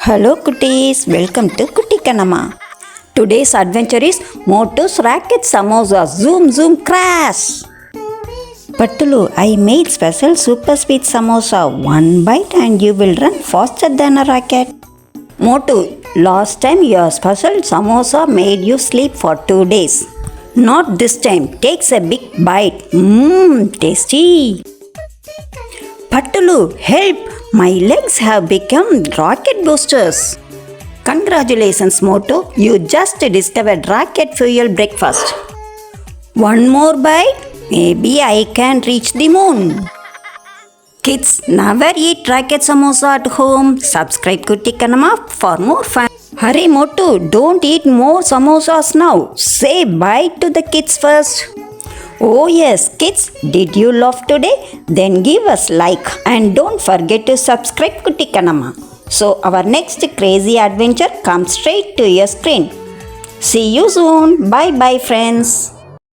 Hello Kutties, welcome to Kutty Kanama. Today's adventure is Motu's Racket Samosas. Zoom zoom crash! Pattulu, I made special super sweet samosa. One bite and you will run faster than a rocket. Motu, last time your special samosa made you sleep for 2 days. Not this time. Takes a big bite. Tasty. Pattulu, help! My legs have become rocket boosters. Congratulations, Motu. You just discovered rocket fuel breakfast. One more bite? Maybe I can reach the moon. Kids, never eat rocket samosa at home. Subscribe Kutty Kanama for more fun. Hurry, Motu, don't eat more samosas now. Say bye to the kids first. Oh yes, kids, did you laugh today? Then give us like and don't forget to subscribe Kutty Kanama. So our next crazy adventure comes straight to your screen. See you soon. Bye bye friends.